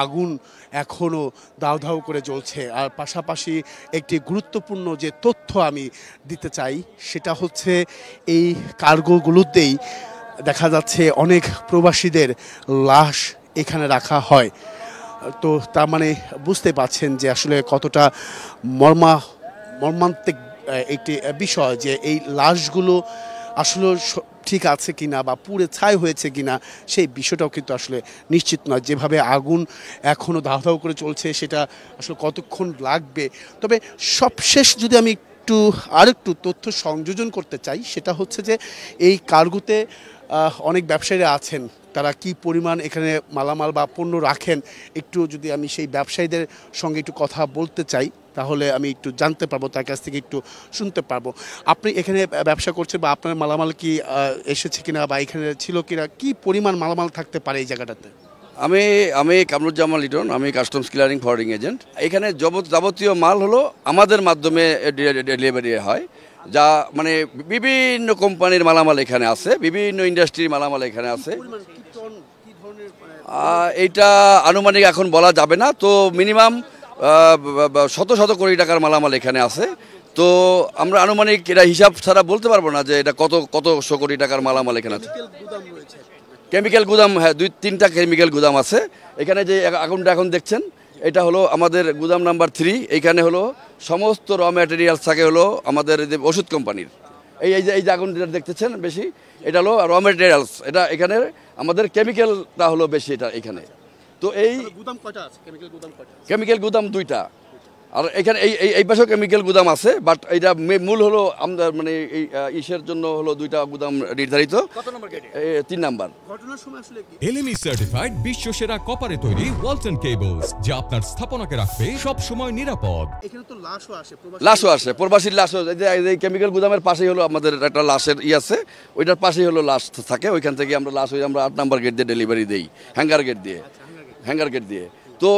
আগুন এখনও দাউ দাউ করে জ্বলছে। আর পাশাপাশি একটি গুরুত্বপূর্ণ যে তথ্য আমি দিতে চাই সেটা হচ্ছে এই কার্গোগুলোতেই দেখা যাচ্ছে অনেক প্রবাসীদের লাশ এখানে রাখা হয়। তো তার মানে বুঝতে পারছেন যে আসলে কতটা মর্মান্তিক একটি বিষয় যে এই লাশগুলো আসলে ঠিক আছে কিনা বা পুড়ে ছাই হয়েছে কিনা সেই বিষয়টাও কিন্তু আসলে নিশ্চিত নয়। যেভাবে আগুন এখনও দাউ দাউ করে চলছে সেটা আসলে কতক্ষণ লাগবে। তবে সবশেষ যদি আমি আরেকটু তথ্য সংযোজন করতে চাই সেটা হচ্ছে যে এই কার্গোতে অনেক ব্যবসায়ীরা আছেন, তারা কি পরিমাণ এখানে মালামাল বা পণ্য রাখেন একটু যদি আমি সেই ব্যবসায়ীদের সঙ্গে একটু কথা বলতে চাই তাহলে আমি একটু জানতে পারবো, তার কাছ থেকে একটু শুনতে পারবো। আপনি এখানে ব্যবসা করছেন বা আপনার মালামাল কি এসেছে কিনা বা এখানে ছিল কিনা, কি পরিমাণ মালামাল থাকতে পারে এই জায়গাটাতে? আমি কামরুজ্জামান লিটন, আমি কাস্টমস ক্লিয়ারিং ফরওয়ার্ডিং এজেন্ট। এখানে যাবতীয় মাল হলো আমাদের মাধ্যমে ডেলিভারি হয়, যা মানে বিভিন্ন কোম্পানির মালামাল এখানে আছে, বিভিন্ন ইন্ডাস্ট্রির মালামাল এখানে আছে। এইটা আনুমানিক এখন বলা যাবে না, তো মিনিমাম শত শত কোটি টাকার মালামাল এখানে আছে। তো আমরা আনুমানিক এটা হিসাব ছাড়া বলতে পারবো না যে এটা কতশো কোটি টাকার মালামাল এখানে আছে। কেমিক্যাল গুদাম, হ্যাঁ, 2-3টা কেমিক্যাল গুদাম আছে এখানে। যে আগুনটা এখন দেখছেন এটা হলো আমাদের গুদাম নাম্বার 3। এইখানে হলো সমস্ত র ম্যাটেরিয়ালস থাকে হলো আমাদের যে ওষুধ কোম্পানির। এই যে আগুন যেটা দেখতেছেন বেশি, এটা হলো র ম্যাটেরিয়ালস। এটা এখানে আমাদের কেমিক্যালটা হলো বেশি এটা এখানে। তো এই গুদাম কয়টা আছে? কেমিক্যাল গুদাম 2টা, আর এখানে এই পাশেও কেমিক্যাল গুদাম আছে, বাট এটা মূল হলো আমাদের মানে এই ইসের জন্য হলো 2টা গুদাম নির্ধারিত। 3 নাম্বার। এলএমই সার্টিফাইড বিশ্বসেরা কপারে তৈরি ওয়ালটন কেবলস, যা আপনার স্থাপনাকে রাখবে সব সময় নিরাপদ। এখানে তো লাশও আসে, প্রবাসীর লাশও। এই কেমিক্যাল গুদামের পাশেই হলো আমাদের একটা লাশের আছে, ওইটার পাশেই হলো লাশ থাকে। ওইখান থেকে আমরা লাশ আমরা 8 নাম্বার গেট দিয়ে ডেলিভারি দেই, হ্যাঙ্গার গেট দিয়ে। তো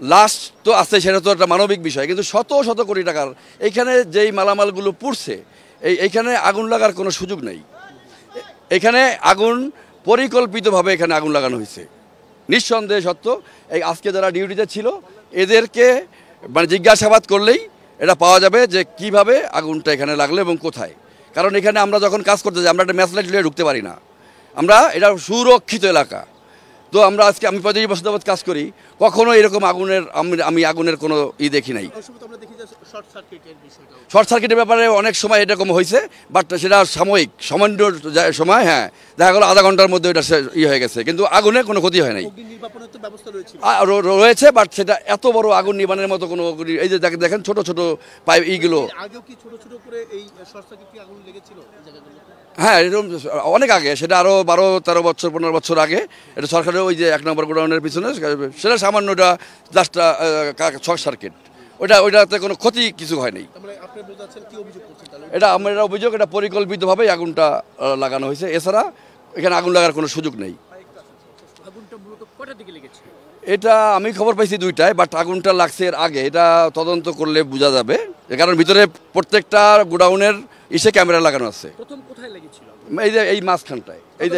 লাশ তো আছে, সেটা তো একটা মানবিক বিষয়, কিন্তু শত শত কোটি টাকার এইখানে যেই মালামালগুলো পুড়ছে, এইখানে আগুন লাগার কোনো সুযোগ নেই। এখানে আগুন পরিকল্পিতভাবে এখানে আগুন লাগানো হয়েছে, নিঃসন্দেহে সত্য। এই আজকে যারা ডিউটিতে ছিল এদেরকে মানে জিজ্ঞাসাবাদ করলেই এটা পাওয়া যাবে যে কিভাবে আগুনটা এখানে লাগলো এবং কোথায়। কারণ এখানে আমরা যখন কাজ করতে যাই আমরা একটা ম্যাচ লাইট লিয়ে ঢুকতে পারি না, এটা সুরক্ষিত এলাকা। তো আমি 35 বছর যাবত কাজ করি, কখনো এরকম আমি আগুনের কোনো দেখি নাই। শর্ট সার্কিটের ব্যাপারে অনেক সময় এরকম হয়েছে, বাট সেটা সামান্য সময়, হ্যাঁ, দেখা গেলো আধা ঘন্টার মধ্যে এটা হয়ে গেছে, কিন্তু আগুনের কোনো ক্ষতি হয় নাই। রয়েছে, বাট সেটা এত বড় আগুন নিবানের মতো কোনো, এই যে দেখেন ছোট ছোট পাইপ এইগুলো। হ্যাঁ, এরকম অনেক আগে, সেটা আরও 12-13 বছর 15 বছর আগে। এটা সরকারের ওই যে 1 নম্বর গোডাউনের পিছনে, সেটা সামান্য জাস্ট শর্ট সার্কিট, ওইটাতে কোনো ক্ষতি কিছু হয়নি। এটা আমরা অভিযোগ, এটা পরিকল্পিতভাবে আগুনটা লাগানো হয়েছে, এছাড়া এখানে আগুন লাগার কোনো সুযোগ নেই। এটা আমি খবর পাইছি 2টায়, বাট আগুনটা লাগছে এর আগে, এটা তদন্ত করলে বোঝা যাবে। কারণ ভিতরে প্রত্যেকটা গোডাউনের ক্যামেরা লাগানো আছে। প্রথম কোথায় লেগেছিল? এই মাঝখানটায়, এই